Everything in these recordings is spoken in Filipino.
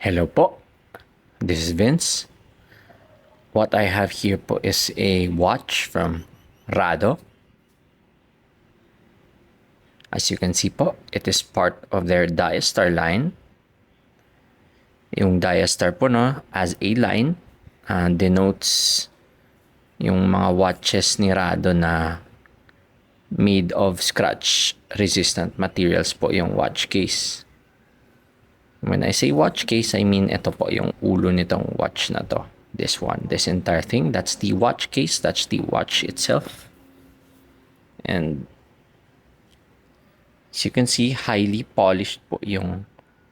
Hello po, this is Vince. What I have here po is a watch from Rado. As you can see po, it is part of their Diastar line. Yung Diastar po no, as a line, denotes yung mga watches ni Rado na made of scratch resistant materials po yung watch case. When I say watch case, I mean ito po yung ulo nitong watch na to. This one, this entire thing, that's the watch case, that's the watch itself. And as you can see, highly polished po yung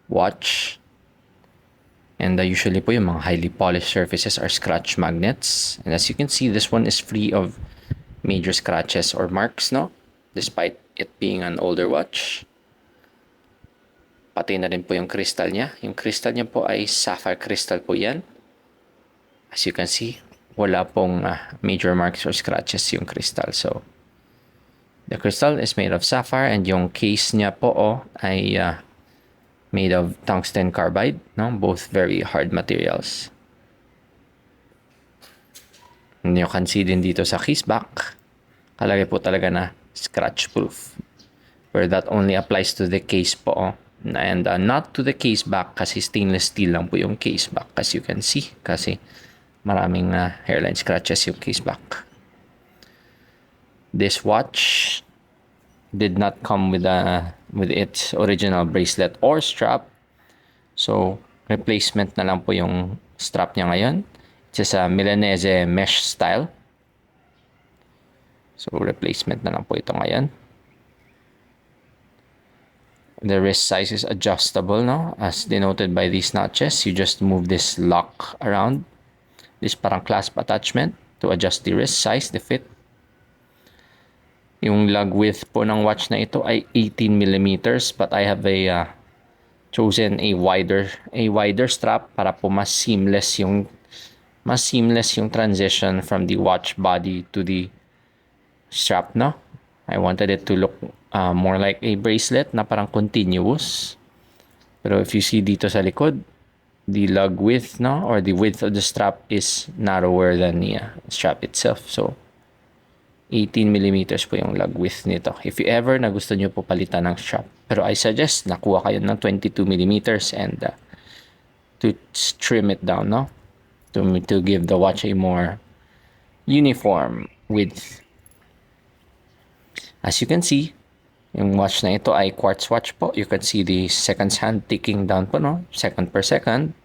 watch. And usually po yung mga highly polished surfaces are scratch magnets. And as you can see, this one is free of major scratches or marks, no? Despite it being an older watch. Pati na rin po yung crystal niya. Yung crystal niya po ay sapphire crystal po yan. As you can see, wala pong major marks or scratches yung crystal. So, the crystal is made of sapphire and yung case niya po ay made of tungsten carbide. No? Both very hard materials. And you can see din dito sa case back, kalagay po talaga na scratch proof. Where that only applies to the case po. And not to the case back kasi stainless steel lang po yung case back as you can see. Kasi maraming hairline scratches yung case back. This watch did not come with its original bracelet or strap. So, replacement na lang po yung strap niya ngayon. It's a Milanese mesh style. So, replacement na lang po ito ngayon. The wrist size is adjustable, no? As denoted by these notches. You just move this lock around. This parang clasp attachment to adjust the wrist size, the fit. Yung lug width po ng watch na ito ay 18 millimeters, but I have chosen a wider strap para po mas seamless yung transition from the watch body to the strap, no? I wanted it to look more like a bracelet na parang continuous. Pero if you see dito sa likod, the lug width, no, or the width of the strap is narrower than the strap itself. So, 18 millimeters po yung lug width nito. If you ever na gusto nyo po palitan ng strap. Pero I suggest nakuha kayo ng 22 millimeters and to trim it down, no? To give the watch a more uniform width. As you can see, yung watch na ito ay quartz watch po. You can see the seconds hand ticking down po, no? Second per second.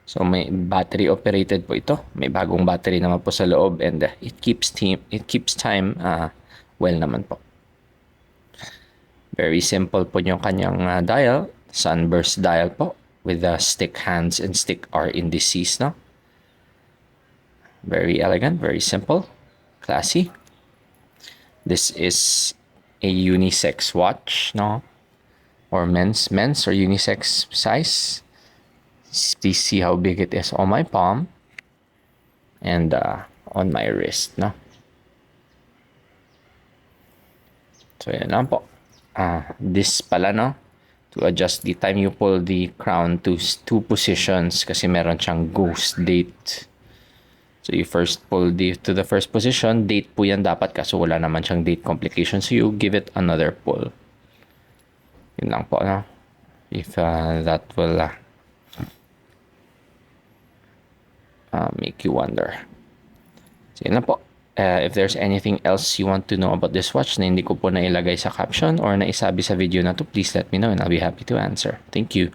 So, may battery operated po ito. May bagong battery naman po sa loob and it keeps time well naman po. Very simple po yung kanyang dial. Sunburst dial po with the stick hands and stick R indices, no? Very elegant, very simple, classy. This is a unisex watch, no? Or men's or unisex size. Please see how big it is on my palm and on my wrist, no? So yan lang po. This pala, no? To adjust the time, you pull the crown to 2 positions kasi meron siyang ghost date. So you first pull to the first position, date po yan dapat kaso wala naman siyang date complication. So you give it another pull. Yun lang po, no? If that will make you wonder. So yun lang po. If there's anything else you want to know about this watch na hindi ko po nailagay sa caption or naisabi sa video na to, please let me know and I'll be happy to answer. Thank you.